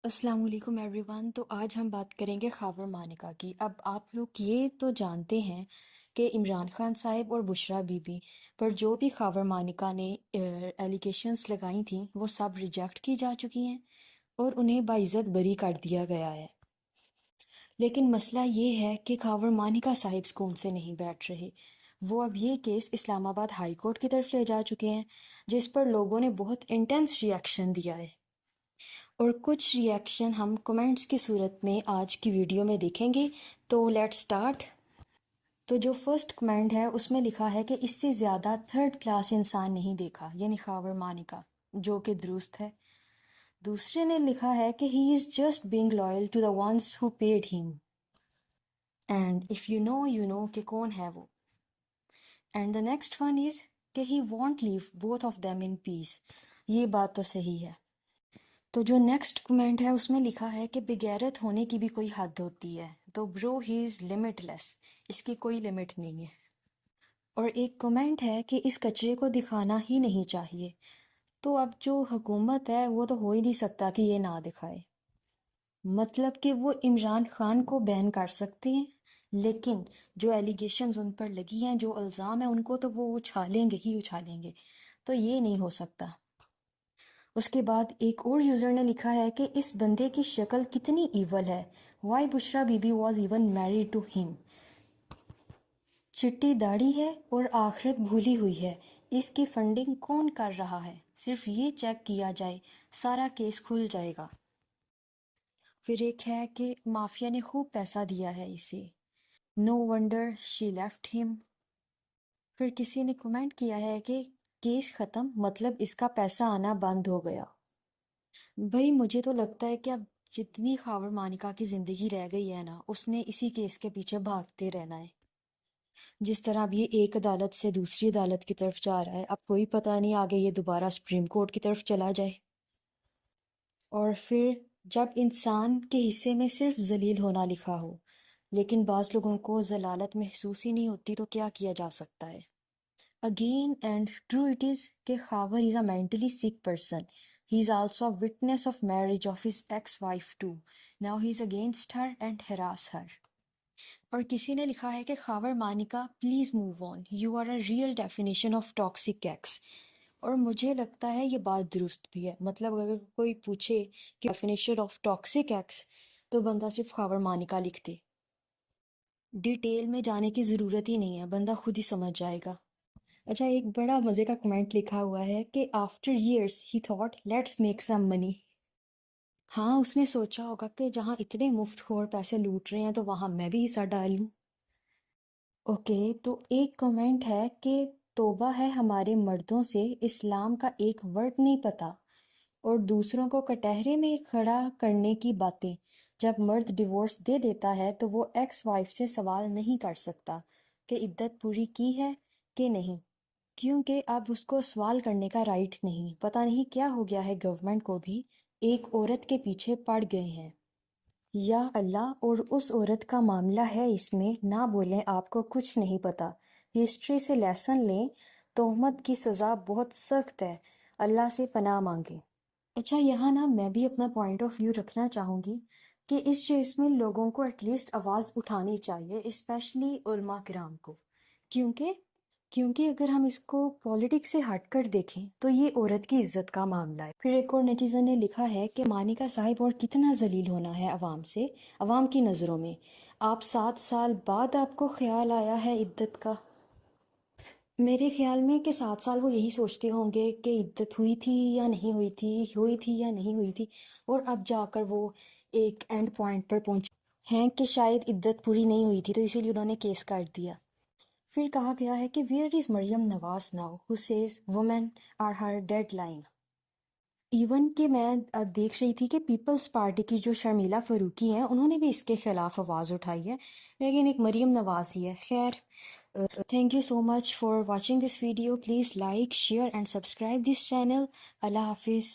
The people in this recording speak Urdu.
السلام علیکم ایوری ون۔ تو آج ہم بات کریں گے خاور مانیکا کی۔ اب آپ لوگ یہ تو جانتے ہیں کہ عمران خان صاحب اور بشرا بی بی پر جو بھی خاور مانیکا نے ایلیگیشنز لگائی تھیں وہ سب ریجیکٹ کی جا چکی ہیں اور انہیں باعزت بری کر دیا گیا ہے۔ لیکن مسئلہ یہ ہے کہ خاور مانیکا صاحب سکون سے نہیں بیٹھ رہے۔ وہ اب یہ کیس اسلام آباد ہائی کورٹ کی طرف لے جا چکے ہیں، جس پر لوگوں نے بہت انٹینس ریئیکشن دیا ہے، اور کچھ ریئیکشن ہم کمنٹس کی صورت میں آج کی ویڈیو میں دیکھیں گے۔ تو لیٹ سٹارٹ۔ تو جو فرسٹ کمنٹ ہے اس میں لکھا ہے کہ اس سے زیادہ تھرڈ کلاس انسان نہیں دیکھا، یعنی خاور مانیکا، جو کہ درست ہے۔ دوسرے نے لکھا ہے کہ he is just being loyal to the ones who paid him, and if you know کہ کون ہے وہ۔ And the next one is کہ he want leave both of them in peace. یہ بات تو صحیح ہے۔ تو جو نیکسٹ کمنٹ ہے اس میں لکھا ہے کہ بغیرت ہونے کی بھی کوئی حد ہوتی ہے، تو برو ہی از لمٹ لیس، اس کی کوئی لمٹ نہیں ہے۔ اور ایک کمنٹ ہے کہ اس کچرے کو دکھانا ہی نہیں چاہیے۔ تو اب جو حکومت ہے وہ تو ہو ہی نہیں سکتا کہ یہ نہ دکھائے، مطلب کہ وہ عمران خان کو بین کر سکتے ہیں لیکن جو ایلیگیشنز ان پر لگی ہیں، جو الزام ہیں، ان کو تو وہ اچھالیں گے ہی اچھالیں گے، تو یہ نہیں ہو سکتا۔ اس کے بعد ایک اور یوزر نے لکھا ہے کہ اس بندے کی شکل کتنی ایول ہے، why Bushra Bibi was even married to him. چٹی داڑھی ہے اور آخرت بھولی ہوئی ہے، اس کی فنڈنگ کون کر رہا ہے، صرف یہ چیک کیا جائے سارا کیس کھل جائے گا۔ پھر ایک ہے کہ مافیا نے خوب پیسہ دیا ہے اسے، نو ونڈر شی لیفٹ ہم۔ پھر کسی نے کمنٹ کیا ہے کہ کیس ختم، مطلب اس کا پیسہ آنا بند ہو گیا۔ بھائی مجھے تو لگتا ہے کہ اب جتنی خاور مانیکا کی زندگی رہ گئی ہے نا، اس نے اسی کیس کے پیچھے بھاگتے رہنا ہے۔ جس طرح اب یہ ایک عدالت سے دوسری عدالت کی طرف جا رہا ہے، اب کوئی پتہ نہیں آگے یہ دوبارہ سپریم کورٹ کی طرف چلا جائے۔ اور پھر جب انسان کے حصے میں صرف ذلیل ہونا لکھا ہو لیکن بعض لوگوں کو ذلالت محسوس ہی نہیں ہوتی، تو کیا کیا جا سکتا ہے؟ Again and true it is کہ Khawar is a mentally sick person. He is also a witness of marriage of his ex-wife too. Now he is against her and harass her. اور کسی نے لکھا ہے کہ Khawar Maneka please move on, you are a real definition of toxic ex. اور مجھے لگتا ہے یہ بات درست بھی ہے، مطلب اگر کوئی پوچھے کہ ڈیفینیشن آف ٹاکسک ایکس تو بندہ صرف خاور مانیکا لکھ دے، ڈیٹیل میں جانے کی ضرورت ہی نہیں ہے، بندہ خود ہی سمجھ جائے گا۔ اچھا، ایک بڑا مزے کا کمنٹ لکھا ہوا ہے کہ after years he thought let's make some money. ہاں، اس نے سوچا ہوگا کہ جہاں اتنے مفت خور پیسے لوٹ رہے ہیں تو وہاں میں بھی حصہ ڈال لوں۔ اوکے، تو ایک کمنٹ ہے کہ توبہ ہے ہمارے مردوں سے، اسلام کا ایک ورڈ نہیں پتہ، اور دوسروں کو کٹہرے میں کھڑا کرنے کی باتیں۔ جب مرد ڈیورس دے دیتا ہے تو وہ ایکس وائف سے سوال نہیں کر سکتا کہ عدت پوری کی ہے کہ نہیں، کیونکہ اب اس کو سوال کرنے کا رائٹ نہیں۔ پتہ نہیں کیا ہو گیا ہے گورنمنٹ کو بھی، ایک عورت کے پیچھے پڑ گئے ہیں۔ یا اللہ، اور اس عورت کا معاملہ ہے اس میں، نہ بولیں آپ کو کچھ نہیں پتہ، ہسٹری سے لیسن لیں، تہمت کی سزا بہت سخت ہے، اللہ سے پناہ مانگیں۔ اچھا، یہاں نا میں بھی اپنا پوائنٹ آف ویو رکھنا چاہوں گی کہ اس چیز میں لوگوں کو ایٹ لیسٹ آواز اٹھانی چاہیے، اسپیشلی علماء کرام کو، کیونکہ اگر ہم اس کو پولیٹکس سے ہٹ کر دیکھیں تو یہ عورت کی عزت کا معاملہ ہے۔ پھر ایک اور نیٹیزن نے لکھا ہے کہ مانیکا صاحب اور کتنا ذلیل ہونا ہے عوام سے، عوام کی نظروں میں، آپ 7 سال بعد آپ کو خیال آیا ہے عدت کا۔ میرے خیال میں کہ 7 سال وہ یہی سوچتے ہوں گے کہ عدت ہوئی تھی یا نہیں ہوئی تھی، ہوئی تھی یا نہیں ہوئی تھی، اور اب جا کر وہ ایک اینڈ پوائنٹ پر پہنچے ہیں کہ شاید عدت پوری نہیں ہوئی تھی، تو اسی لیے انہوں نے کیس کاٹ دیا۔ پھر کہا گیا ہے کہ where is Maryam Nawaz now who says woman are her deadline. Even کہ میں دیکھ رہی تھی کہ پیپلز پارٹی کی جو شرمیلا فاروقی ہیں، انہوں نے بھی اس کے خلاف آواز اٹھائی ہے، لیکن ایک مریم نواز ہی ہے۔ خیر، thank you so much for watching this video, please like, share and subscribe this channel. اللہ حافظ۔